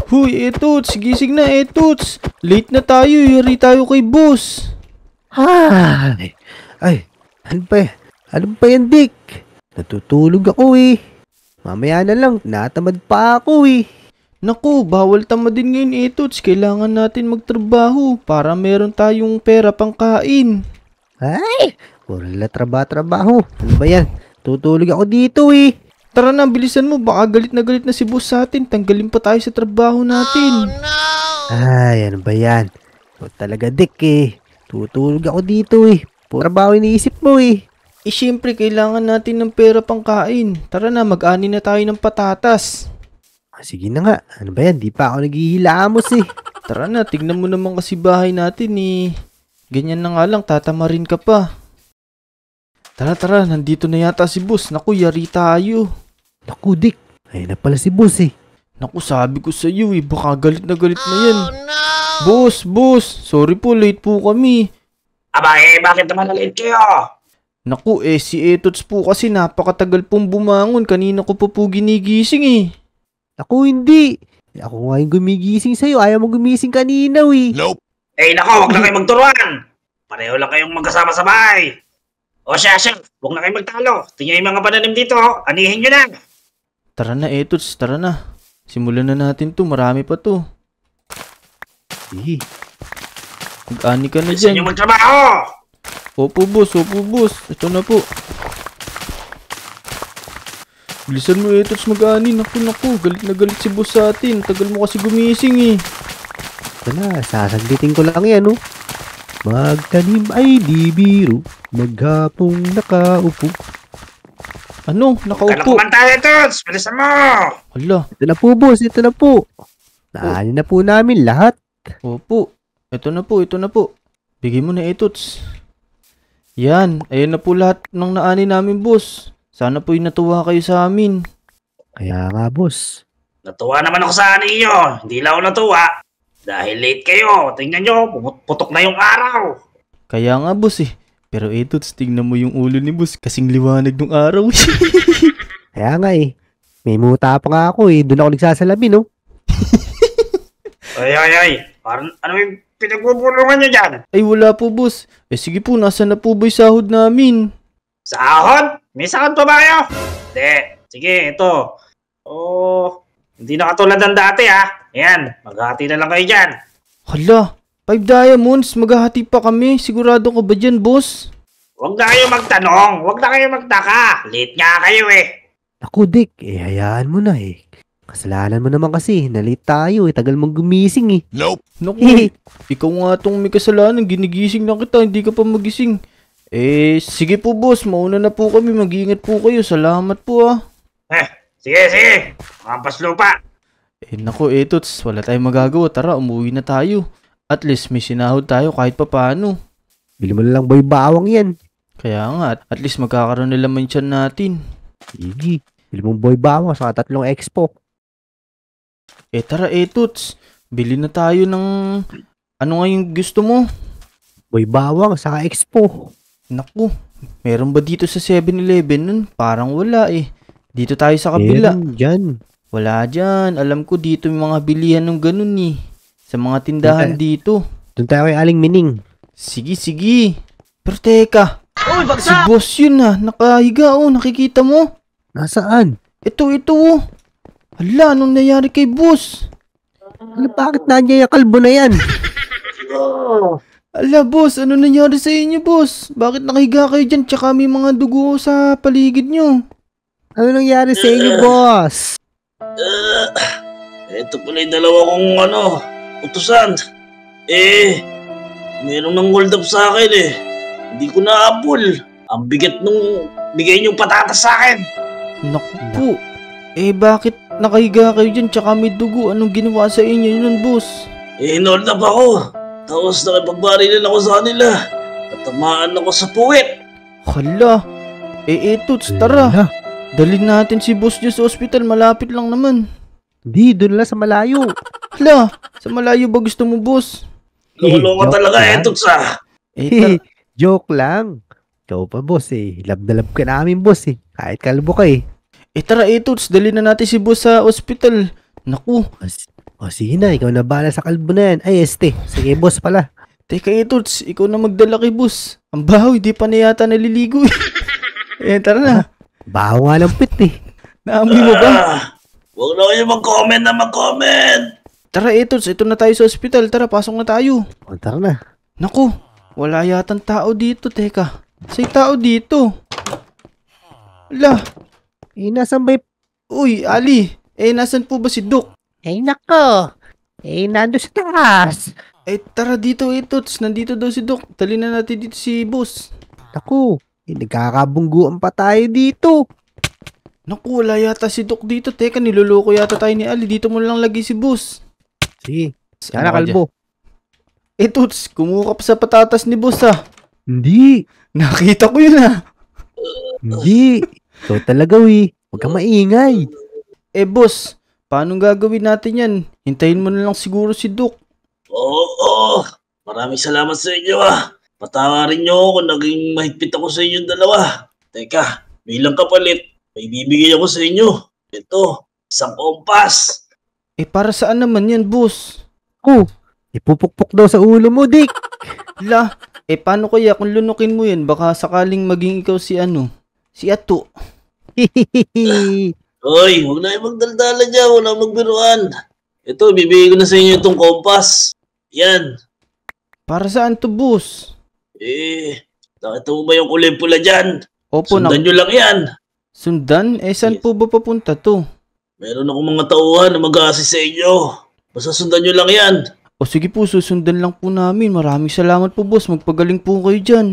Huy, Etots, gising na, Etots. Late na tayo, yari tayo kay boss. Ay, ano ba yan, Dick? Natutulog ako eh. Mamaya na lang, natamad pa ako eh. Naku, bawal tamadin ngayon, Etots. Kailangan natin magtrabaho para meron tayong pera pang kain. Ay, puro na trabaho. Ano ba yan? Tutulog ako dito eh. Tara na, bilisan mo. Baka galit na si boss sa atin. Tanggalin pa tayo sa trabaho natin. Oh, no! Ay, ano ba yan? Ito talaga, Dick eh. Tutulog ako dito eh. Puro trabaho iniisip mo eh. Eh, syempre, kailangan natin ng pera pang kain. Tara na, mag-ani na tayo ng patatas. Sige na nga. Ano ba yan? Di pa ako naghihilamos eh. Tara na, tignan mo naman kasi bahay natin eh. Ganyan na nga lang, tatamarin ka pa. Tara, nandito na yata si boss. Naku, yari tayo. Naku, Dick. Ayun na pala si boss eh. Naku, sabi ko sa iyo eh, baka galit na yan. Oh, no! Boss, sorry po, late po kami. Aba bakit naman na-late kayo? Naku, si Etots po kasi napakatagal pong bumangon. Kanina ko pa po ginigising eh. Naku, hindi. Ako nga yung gumigising sa'yo. Ayaw mo gumising kanina eh. Nope. Nako, wag na kayo magturuan. Pareho lang kayong magkasama sa bahay. O siya, wag na kayo magtalo. Tingnan yung mga pananim dito, anihin nyo na. Tara na, Etots, tara na. Simulan na natin to, marami pa to. Sige. Mag-ani ka na Gusto dyan. nyo magtrabaho. Opo, boss. Ito na po. Bilisan mo, Etots, mag-ani. Naku. Galit na galit si boss sa atin. Tagal mo kasi gumising eh. Ito na, sasaglitin ko lang yan, oh. Magtanim ay di biro, maghapong nakaupo. Ano? Nakaupo? Kalakuman tayo, Toots. Bilisan mo. Hala. Ito na po, boss. Ito na po. Naanin na po namin lahat. Opo. Ito na po. Bigay mo na, Etots. Yan. Ayan na po lahat ng naani namin, boss. Sana po'y natuwa kayo sa amin. Kaya nga, boss. Natuwa naman ako sa ninyo. Hindi lang ako natuwa. Dahil late kayo. Tingnan nyo, putok na yung araw. Kaya nga, boss eh. Pero Etots, tingnan mo yung ulo ni boss. Kasing liwanag ng araw. Kaya nga eh. May muta pa nga ako eh. Doon ako nagsasalamin, no? Ay. Parang ano yung pinagbubulungan nyo dyan? Ay, wala po, boss. Sige po, nasa na po ba'y sahod namin? Sahod? May sahod pa ba kayo? Hindi. Sige, ito. Hindi na katulad ng dati ha. Ayan, maghati na lang kayo dyan. Hala, 5 diamonds. Maghahati pa kami. Sigurado ka ba dyan, boss? Huwag na kayo magtanong. Huwag na kayo magtaka. Late nga kayo eh. Naku, Dick. Hayaan mo na eh. Kasalanan mo naman kasi. Nalate tayo eh. Tagal mong gumising eh. Naku, ikaw nga tong may kasalanan. Ginigising na kita. Hindi ka pa magising. Sige po, boss. Mauna na po kami. Mag-iingat po kayo. Salamat po ah. Sige. Kampas lupa. Naku, Etots. Wala tayong magagawa. Tara, umuwi na tayo. At least may sinahod tayo kahit papaano. Bili mo na lang boy bawang yan. Kaya nga, at least magkakaroon na laman tiyan natin. Sige. Bili mong boy bawang sa 3 expo. Tara, Etots. Bili na tayo ng... Ano nga yung gusto mo? Boy bawang sa expo. Naku, meron ba dito sa 7-Eleven nun? Parang wala eh. Dito tayo sa kabila. Meron dyan. Wala dyan. Alam ko dito yung mga bilihan ng ganun eh. Sa mga tindahan dito. Doon tayo kay Aling Mining. Sige. Pero teka. Uy, Si boss yun ah. Nakahiga oh. Nakikita mo? Nasaan? Ito oh. Hala, anong nangyari kay boss? Ano, bakit nandiyan yung kalbo na yan? Ala boss, ano nangyari sa inyo boss? Bakit nakahiga kayo dyan? Tsaka may mga dugo sa paligid nyo. Ano nangyari sa inyo, boss? Ito pala yung dalawa kong utusan. Meron nang hold up sa akin eh. Hindi ko naabol. Ang bigat nung bigay niyong patatas sa akin. Naku, bakit nakahiga kayo dyan tsaka may dugo? Anong ginawa sa inyo yun, boss? Hold up ako. Tapos nakipagbarilan ako sa kanila. Natamaan ako sa puwet. Hala, Etots, tara. Hala. Dalhin natin si boss niya sa ospital. Malapit lang naman. Di, doon lang sa malayo. Hala, sa malayo ba gusto mo, boss? Lolo ka Joke talaga, lang. Etots ah. Joke lang. Ikaw pa, boss eh. Love na love ka namin, boss eh. Kahit kalbo ka eh. Tara, Etots, dalhin na natin si boss sa ospital. Naku, O sige na, ikaw na bahala sa kalbo na yan. Ay, sige boss pala. Teka, Etots, ikaw na magdala kay boss. Ang baho, hindi pa na yata naliligo eh. Tara na. Baho nga lang pit eh. Naamoy mo ba? Huwag na kayo mag-comment. Tara, Etots, ito na tayo sa ospital. Tara, pasok na tayo. O tara na. Naku, wala yatang tao dito. Teka, say tao dito. Ala, Nasan ba uy, Ali. Nasan po ba si Doc? nako. Nando sa taas. Tara dito, Etots. Nandito daw si Doc. Dali na natin dito si boss. Naku, nagkakabungguan pa tayo dito. Naku, wala yata si Doc dito. Teka, niloloko yata tayo ni Ali. Dito mo lang lagi si boss. Sige, sana kalbo. Etots, kumuha ka pa sa patatas ni boss ah. Hindi. Nakita ko yun ah. Hindi. Ito talaga huwag kang maingay. Boss, paano gagawin natin yan? Hintayin mo na lang siguro si Doc. Oo. Maraming salamat sa inyo Patawarin niyo ako kung naging mahigpit ako sa inyong dalawa. Teka, bilang kapalit, may bibigay ako sa inyo. Ito, isang kompas. Para saan naman yan, boss? Ipupukpok daw sa ulo mo, Dick. La, paano kaya kung lunukin mo yan? Baka sakaling maging ikaw si si Ato. Hoy, huwag na yung magdaldala dyan. Wala magbiruan. Ito, bibigay ko na sa inyo itong kompas. Yan. Para saan to, boss? Nakita mo ba yung kulay pula dyan? Opo, Sundan nyo lang yan. Sundan? Saan po ba papunta to? Meron akong mga tauhan na mag-a-assist sa inyo. Basta sundan nyo lang yan. O sige po, susundan lang po namin. Maraming salamat po, boss. Magpagaling po kayo dyan.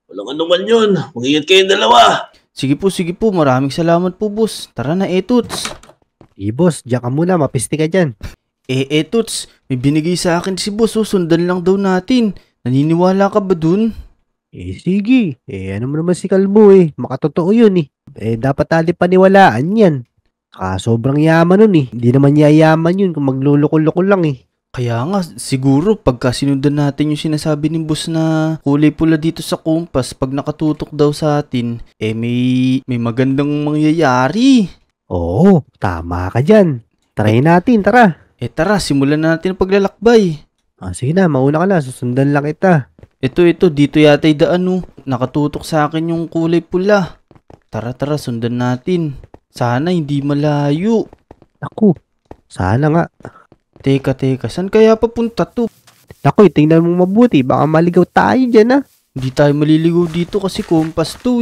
Walang anuman yun. Mag-ingat kayong dalawa. Sige po. Maraming salamat po, boss. Tara na, Etots. Boss, diyan ka muna. Mapisti ka dyan. Etots, may binigay sa akin si boss. Sundan lang daw natin. Naniniwala ka ba dun? Sige. Ano mo naman si Kalbo Makatotoo yun dapat tali paniwalaan yan. Sobrang yaman nun Hindi naman yayaman yun kung magluloko-loko lang Kaya nga, siguro pagka sinundan natin yung sinasabi ni boss na kulay pula dito sa kompas, pag nakatutok daw sa atin, may magandang mangyayari. Oo, tama ka dyan. Try natin, tara. Tara, simulan na natin ang paglalakbay. Sige na, mauna ka na. Susundan lang kita. Ito, dito yata yung daan Nakatutok sa akin yung kulay pula. Tara, sundan natin. Sana hindi malayo. Naku, sana nga. Teka, saan kaya papunta to? Naku, tingnan mo mabuti. Baka maligaw tayo dyan Hindi tayo maliligaw dito kasi kompas to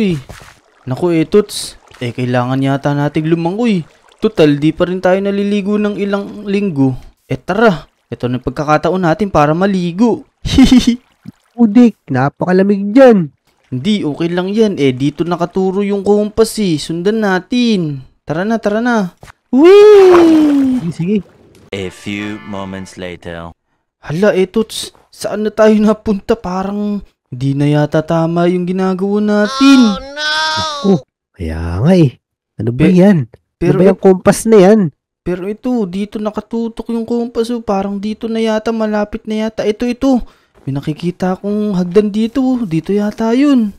Naku, Etots. Kailangan yata nating lumangoy. Total, di pa rin tayo naliligo ng ilang linggo. Tara. Ito na yung pagkakataon natin para maligo. Dick, napakalamig dyan. Hindi, okay lang yan. Dito nakaturo yung kompas Sundan natin. Tara na. Whee! Sige. A few moments later. Hala, Etots. Saan na tayo napunta? Parang hindi na yata tama yung ginagawa natin. Oh no! Naku, kaya nga Ano ba yan? Pero ano ba yung kompas na yan? Pero dito nakatutok yung kompas Parang dito na yata, malapit na yata. Ito. May nakikita akong hagdan dito. Dito yata yun.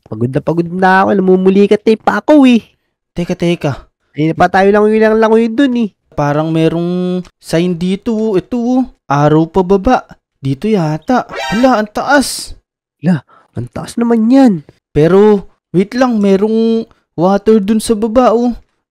Pagod na ako. Namumulikat pa ako Teka. Pa tayo lang langoy dun Parang merong sign dito. Ito araw pa baba. Dito yata. Hala, ang taas. Ang taas naman yan. Pero, wait lang. Merong water dun sa baba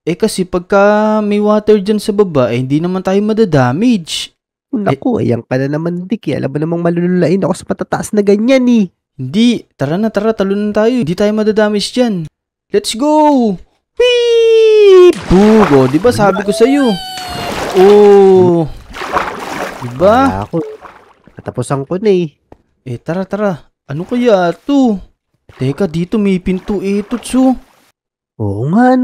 kasi pagka may water dyan sa baba, hindi naman tayo madadamage. Naku, ayan ka na naman, Dick. Alam mo namang malululain ako sa patataas na ganyan Hindi. Tara, talunan tayo. Hindi tayo madadamage dyan. Let's go! Whee! Bugo, di ba sabi ko sa'yo? Diba? Wala ako. Katapusan ko na Tara. Ano kaya to? Teka, dito may pinto Etots Oo nga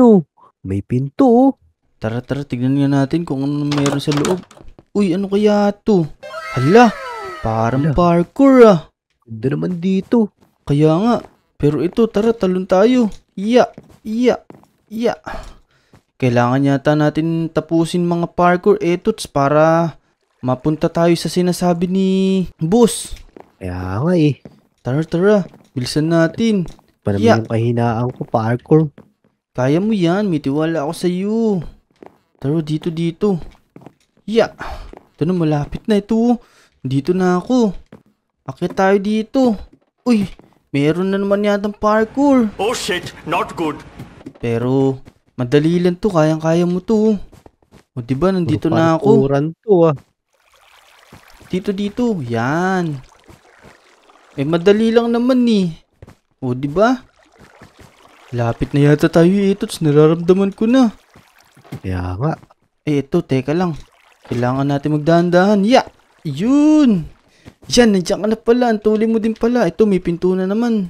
May pinto Tara, tignan nga natin kung ano meron sa loob. Uy, ano kaya to? Hala, parang parkour Ganda naman dito. Kaya nga. Pero ito, tara, talon tayo. Iya. Kailangan yata natin tapusin mga parkour Etots para mapunta tayo sa sinasabi ni boss. Kaya nga Tara. Bilisan natin. Pa naman yung kahinaan ko, parkour. Kaya mo yan. May tiwala ako sa iyo. Tara, dito. Ya. Ito na, malapit na ito. Dito na ako. Akit tayo dito. Uy, meron na naman yatang parkour. Oh shit, not good. Pero, madali lang to. Kayang-kaya mo to. O diba, nandito na ako. Parkuran to Dito. Yan. Madali lang naman eh. O diba? Lapit na yata tayo Tots. Nararamdaman ko na. Kaya nga. Ito, teka lang. Kailangan natin magdahan-dahan. Yun! Yan, nandiyan ka na pala. Ang tuli mo din pala. Ito, may pinto na naman.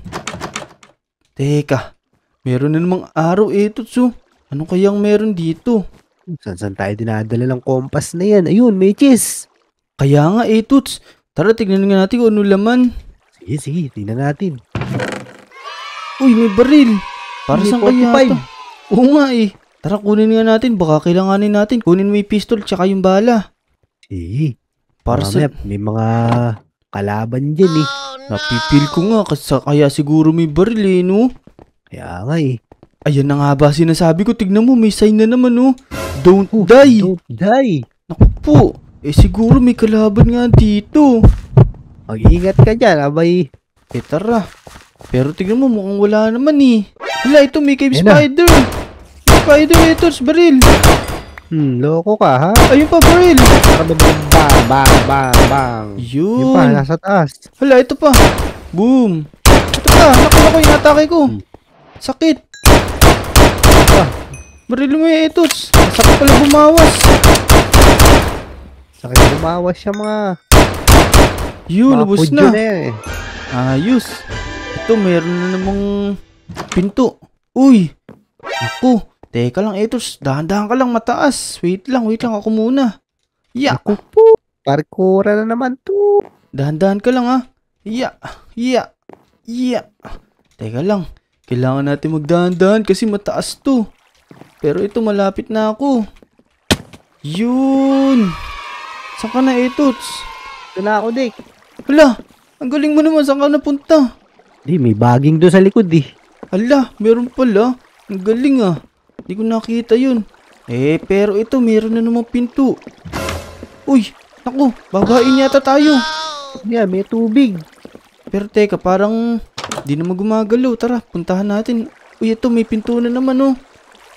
Teka. Meron na namang araw Tots. Ano kayang meron dito? Saan tayo dinadala ng kompas na yan? Ayun, may cheese. Kaya nga Tots. Tara, tignan nga natin kung ano laman. Sige, tingnan natin. Uy, may baril. Para May saan kaya 45. ito? Oo nga Tara, kunin nga natin. Baka kailanganin natin. Kunin mo yung pistol tsaka yung bala. Sige. Para sa... Mamaya, may mga kalaban dyan Napipil ko nga. Kaya siguro may baril no? Kaya nga Ayan na nga ba sinasabi ko. Tignan mo, may sign na naman Don't die. Don't die. Naku po. Siguro may kalaban nga dito. Mag-ingat ka dyan, abay. Tara. Pero tignan mo, mukhang wala naman Hala, ito may cave Ayan na. spider. Spider Tots, baril. Loko ka, ha? Ayun pa, baril. Bang. Yun. Yung pa, nasa taas. Hala, ito pa. Boom. Ito pa. Naku, yung atake ko. Sakit. Baril mo Tots. Sakit pala bumawas. Sakit bumawas siya mga Yun, lubos pudyo na. yan Ayos. Ito, meron na namang pinto. Uy. Naku. Teka lang Tots. Dahan-dahan ka lang mataas. Wait lang ako muna. Ako po. Parkuran na naman to. Dahan-dahan ka lang Teka lang. Kailangan natin magdahan-dahan kasi mataas to. Pero ito malapit na ako. Yun. Saan ka na Tots? Ito na ako, Dick. Hala, ang galing mo naman. Saan ka napunta? Di, may baging doon sa likod Hala, meron pala. Ang galing Hindi ko nakita yun. Pero ito, meron na namang pinto. Uy, naku, babain yata tayo. Yan, may tubig. Pero teka, parang di naman gumagalaw. Tara, puntahan natin. Uy, ito, may pinto na naman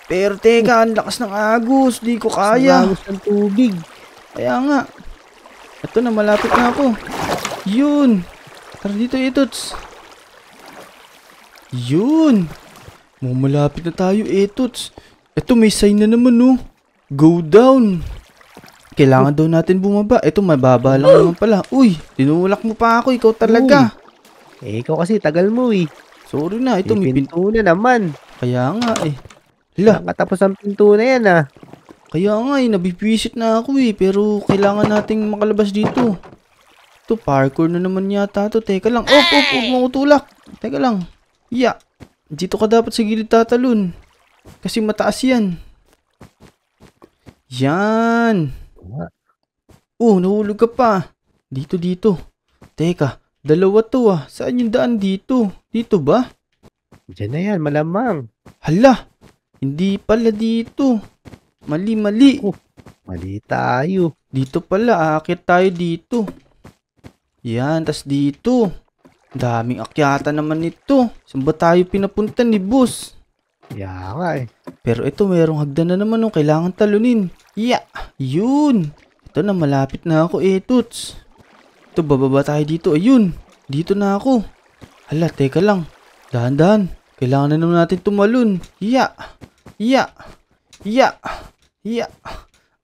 Pero teka, ang lakas ng agos. Di ko kaya. Sumagos ng tubig. Kaya nga. Ito na, malapit na ako. Yun. Tara dito, Tots. Yun. Malapit na tayo, Tots. Ito, may sign na naman, Go down. Kailangan daw natin bumaba. Ito, mababa lang naman pala. Uy, tinulak mo pa ako. Ikaw talaga. Ikaw kasi, tagal mo Sorry na. Ito, may pinto. pinto na naman. Kaya nga, Hala, Nakatapos ang pinto na yan, kaya nga, nabibisit na ako Pero kailangan nating makalabas dito. Ito, parkour na naman yata to. Teka lang. Huwag mong utulak. Teka lang. Dito ka dapat sa gilid tatalon. Kasi mataas yan. Yan. Nahulog ka pa. Dito. Teka, dalawa to Saan yung daan dito? Dito ba? Diyan na yan, malamang. Hala, hindi pala dito. Mali. Mali tayo. Dito pala, aakyat tayo dito. Yan, tas dito. Daming akyata naman ito. Saan ba tayo pinapunta ni boss? Kaya nga Pero ito, merong hagdan na naman kailangan talunin. Yun. Ito na, malapit na ako Tots. Ito, bababa tayo dito. Ayun, dito na ako. Hala, teka lang. Dahan-dahan. Kailangan na naman natin tumalon.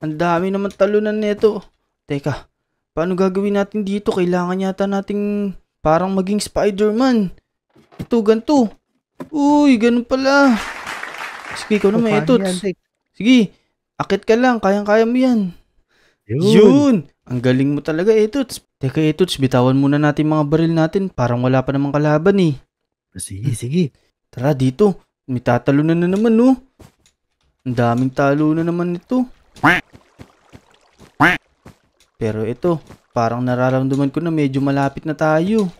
Ang dami naman talunan nito. Teka, paano gagawin natin dito? Kailangan yata nating parang maging Spider-Man. Ito, ganito. Uy, ganun pala. Sige, ikaw naman Tots. Sige, akit ka lang. Kayang-kaya mo yan. Yun. Ang galing mo talaga Tots. Teka Tots, bitawan muna natin mga baril natin. Parang wala pa namang kalaban Sige. Tara dito. May tatalunan na naman Ang daming talo na naman ito. Pero ito, parang nararamdaman ko na medyo malapit na tayo.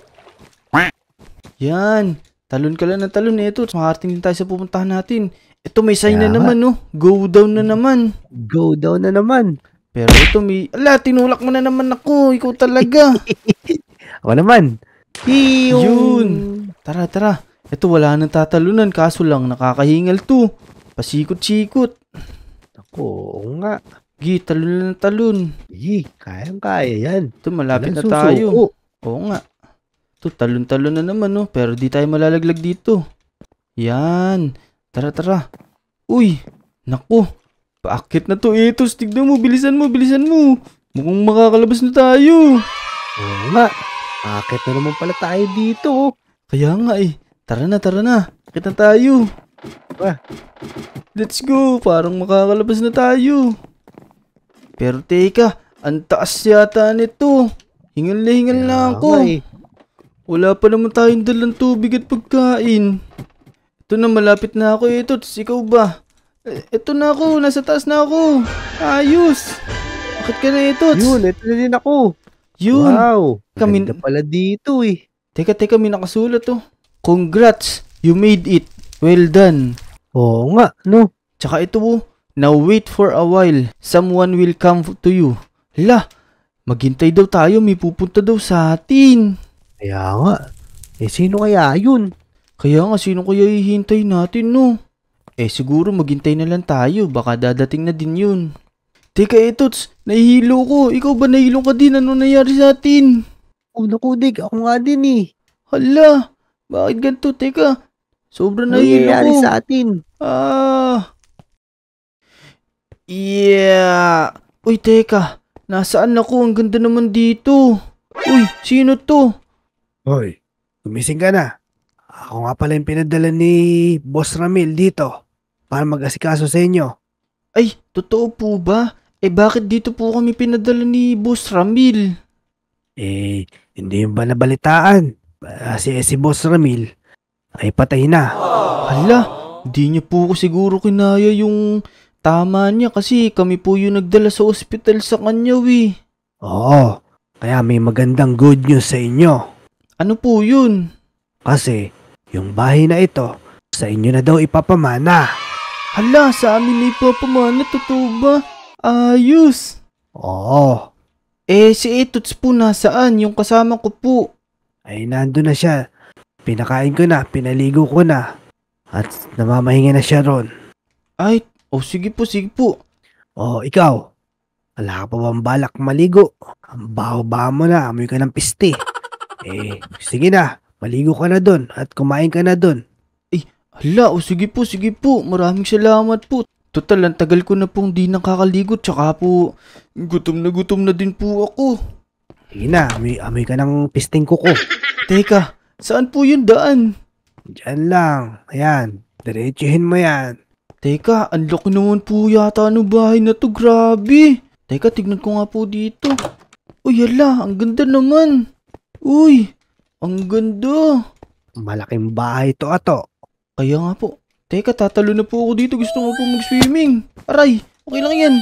Yan. Talon ka lang ng talon Tots. Makarating din tayo sa pupuntahan natin. Ito, may sign na Kaya naman Go down na naman. Go down na naman. Pero ito tinulak mo na naman ako. Ikaw talaga. Ako naman. Yun. Tara. Ito wala nang tatalunan. Kaso lang nakakahingal to. Pasikot-sikot. Ako, oo nga. Gi, talon na talon. Kayang-kaya yan. Ito malapit na Walang tayo. susuko. Oo nga. Ito talon-talon na naman no. Pero di tayo malalaglag dito. Yan. Tara. Uy. Naku. Paakit na to, Ethos. Tignan mo. Bilisan mo. Mukhang makakalabas na tayo. Oo nga. Akit na naman pala tayo dito. Kaya nga eh. Tara na. Akit na tayo. Ah. Let's go. Parang makakalabas na tayo. Pero teka. Ang taas yata nito. Hingal na ako. Wala pa naman tayong dalang tubig at pagkain. Ito na, malapit na ako, Ethos. Ikaw ba? Ito na ako, nasa taas na ako. Ayos. Bakit ka na, Ethos? Yun, ito na din ako. Yun. Wow. Kami- Ganda pala dito eh. Teka, may nakasulat oh. Congrats, you made it. Well done. Oo nga, no? Tsaka ito oh. Now wait for a while. Someone will come to you. Hala, maghintay daw tayo. May pupunta daw sa atin. Kaya nga. Sino kaya yun? Kaya nga, sino kaya hihintay natin, no? Siguro maghintay na lang tayo. Baka dadating na din yun. Teka, Etots, nahihilo ko. Ikaw ba nahihilo ka din? Ano nangyari sa atin? Naku, Dig, ako nga din eh. Hala, bakit ganito? Teka, sobrang nahihilo Nangyayari ko. sa atin. Yeah. Uy, teka. Nasaan ako? Ang ganda naman dito. Uy, sino to? Hoy, gumising ka na. Ako nga pala yung pinadala ni Boss Ramil dito para mag-asikaso sa inyo. Ay, totoo po ba? Bakit dito po kami pinadala ni Boss Ramil? Hindi yung ba nabalitaan? Si Boss Ramil ay patay na. Hala, di niya po ko siguro kinaya yung tama niya kasi kami po yung nagdala sa ospital sa kanya, Oo, kaya may magandang good news sa inyo. Ano po yun? Kasi yung bahay na ito, sa inyo na daw ipapamana. Hala, sa amin na ipapamana, totoo ba? Ayos! Oo, Si Etots po nasaan? Yung kasama ko po. ay nandun na siya. Pinakain ko na, pinaligo ko na. At namamahinga na siya ron. Ay, sige po. Ikaw, wala ka pa bang balak maligo? Ang baho-baho mo na, amoy ka ng piste. Sige na, maligo ka na dun at kumain ka na dun. Hala, sige po. Maraming salamat po. Total, ang tagal ko na pong di nakakaligo. Tsaka po, gutom na din po ako. Sige na, amoy ka ng pisting kuko. Teka, saan po yung daan? Diyan lang, ayan, diretsuhin mo yan. Teka, ang laki naman po yata ng bahay na to. Grabe. Teka, tignan ko nga po dito. Uy, hala, ang ganda naman. Uy, ang ganda. Malaking bahay to ato. Kaya nga po. Teka, tatalo na po ako dito. Gusto ko po mag-swimming. Aray, okay lang yan.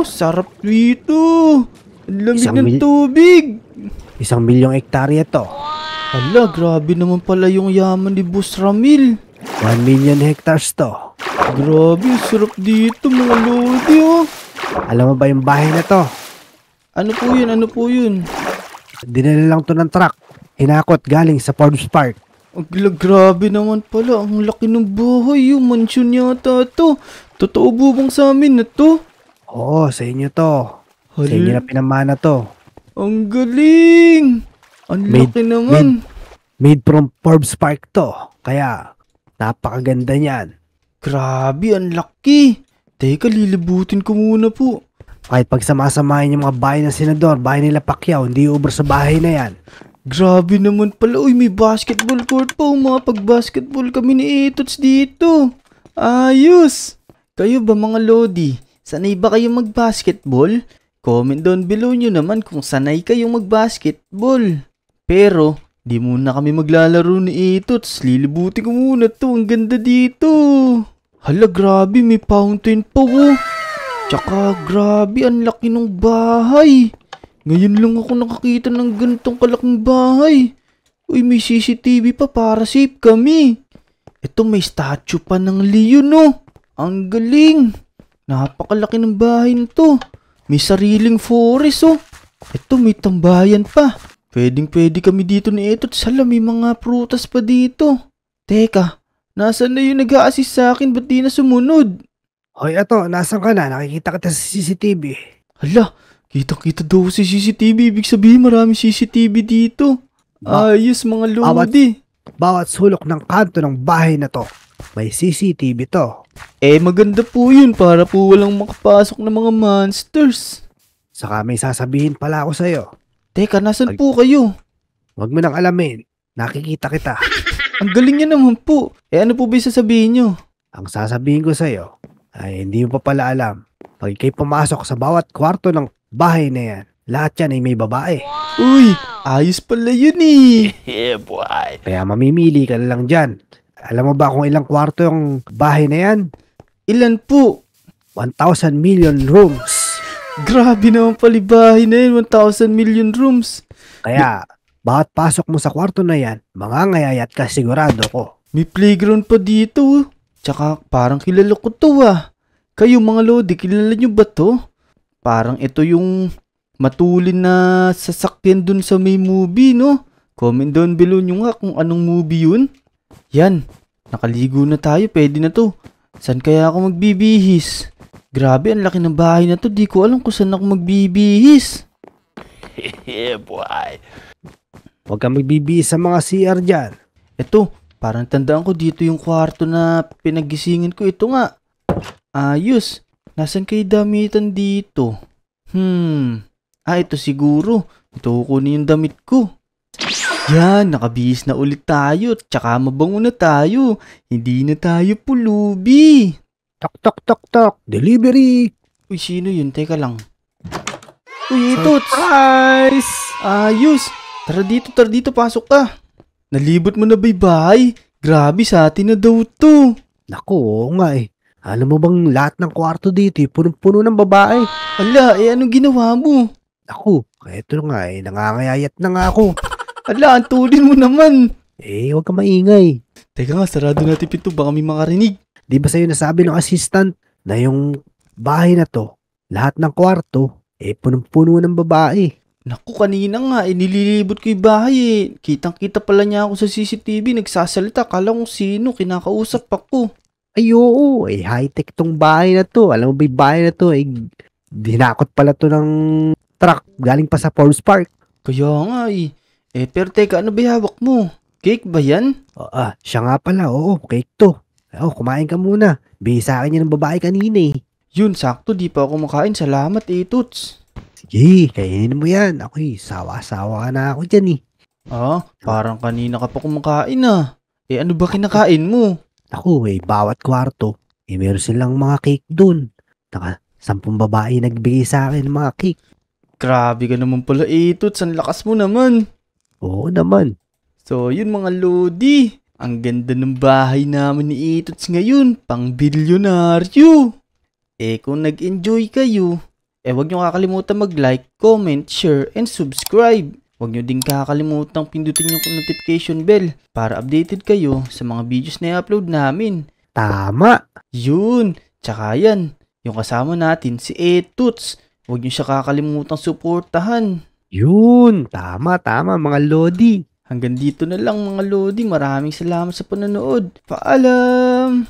Sarap dito. Ang lamig ng tubig. 1,000,000 hektarya to. Hala, grabe naman pala yung yaman ni Boss Ramil. 1,000,000 hectares to. Grabe, sarap dito mga lodi oh. Alam mo ba yung bahay na to? Ano po yun? Dinala lang to ng truck. Hinakot galing sa Forbes Park. Grabe naman pala. Ang laki ng bahay. Yung mansion yata to. Totoo bubong sa amin na to? Oo, sa inyo to. Sa Hala, inyo na pinamana to. ang galing. Ang laki naman. Made from Forbes Park to. Kaya, napakaganda niyan. Grabe, ang laki. Teka, lilibutin ko muna po. Kahit pagsamasamahin yung mga bahay ng senador, bahay nila Pacquiao, hindi ubra sa bahay na yan. Grabe naman pala. Uy, may basketball court pa. Mga pag-basketball kami ni Etots dito. Ayos. Kayo ba mga lodi? Sanay ba kayong mag-basketball? Comment down below nyo naman kung sanay kayong mag-basketball. Pero, di muna kami maglalaro ni Etots. Lilibutin ko muna to. Ang ganda dito. Hala, grabe. May fountain pa oh. Tsaka, grabe. Ang laki ng bahay. Ngayon lang ako nakakita ng ganitong kalaking bahay. Uy, may CCTV pa para safe kami. Ito may statue pa ng Leo, no? Ang galing. Napakalaki ng bahay nito. May sariling forest oh. Ito, may tambayan pa. Pwede kami dito ni Etots. Hala, may mga prutas pa dito. Teka, nasaan na yung nag-a-assist sa akin? Ba't di na sumunod? Hoy, ato, nasan ka na? Nakikita kita sa CCTV. Hala, kitang-kita daw si CCTV. Ibig sabihin maraming CCTV dito. Ayos mga lodi. Bawat sulok ng kanto ng bahay na to, may CCTV to. Maganda po yun para po walang makapasok na mga monsters. Saka may sasabihin pala ako sa'yo. Teka, nasan po kayo? Huwag mo nang alamin. Nakikita kita. Ang galing niya naman po. Ano po ba yung sasabihin nyo? Ang sasabihin ko sa'yo ay hindi mo pa pala alam. Pag ikay pumasok sa bawat kwarto ng bahay na yan, lahat yan ay may babae. Uy, ayos pala yun eh. Yeah, boy. Kaya mamimili ka na lang dyan. Alam mo ba kung ilang kwarto yung bahay na yan? Ilan po? 1,000 million rooms. Grabe naman palibahin na yun, 1,000 million rooms. Kaya, bawat pasok mo sa kwarto na yan, mangangayayat ka sigurado ko. May playground pa dito. Tsaka parang kilala ko to ah. Kayo mga lodi, kilala nyo ba to? Parang ito yung matulin na sasakyan dun sa may movie, no? Comment down below nyo nga kung anong movie yun. Yan, nakaligo na tayo, pwede na to. San kaya ako magbibihis? Grabe, ang laki ng bahay na to. Di ko alam kung saan ako magbibihis. Yeah, boy. Huwag kang magbibihis sa mga CR dyan. Ito, parang tandaan ko dito yung kwarto na pinaggisingin ko. Ito nga. Ayos. Nasaan kayo damitan dito? Ito siguro. Ito kukunin yung damit ko. Yan, nakabihis na ulit tayo. Tsaka mabango na tayo. Hindi na tayo pulubi. Tok, tok, tok, tok. Delivery. Uy, sino yun? Teka lang. Uy, Itots! Surprise! Ayos! Tara dito, pasok ka. Nalibot mo na ba yung bahay? Grabe, sa atin na daw to. Naku, oo nga eh. Alam mo bang lahat ng kwarto dito punong-puno ng babae? Ala, anong ginawa mo? Naku, eto nga eh. Nangangayayat na nga ako. Ala, antulin mo naman. Huwag ka maingay. Teka nga, sarado natin pinto, baka may makarinig. Di ba sa'yo nasabi ng assistant na yung bahay na to, lahat ng kwarto, punong-puno ng babae. Naku, kanina nga, nililibot ko yung bahay eh. Kitang-kita pala niya ako sa CCTV, nagsasalita, kala kong sino, kinakausap ako. Ay oo, high-tech tong bahay na to. Alam mo ba yung bahay na to, dinakot pala to ng truck, galing pa sa Forest Park. Kaya nga eh. Pero teka, ano ba yung hawak mo? Cake ba yan? Siya nga pala, oo, cake to. Kumain ka muna. Bihis sa akin yan ng babae kanina eh. Yun, sakto, di pa ako makain. Salamat Itots. Sige, kainin mo yan. Ako sawa-sawa ka na ako dyan eh. Parang kanina ka pa kumakain ah. Ano ba kinakain mo? Ako bawat kwarto, meron silang mga cake dun. 10 babae nagbigay sa akin ng mga cake. Grabe ka naman pala Itots, ang lakas mo naman. Oo naman. So yun mga lodi, ang ganda ng bahay namin ni Itots ngayon, pang bilyonaryo. Kung nag-enjoy kayo, huwag nyo kakalimutan mag-like, comment, share, and subscribe. Huwag nyo din kakalimutan pindutin yung notification bell para updated kayo sa mga videos na i-upload namin. Tama. Yun, tsaka yan, yung kasama natin si Itots. Huwag nyo siya kakalimutan suportahan. Yun, tama mga lodi. Hanggang dito na lang mga lodi. Maraming salamat sa panonood. Paalam!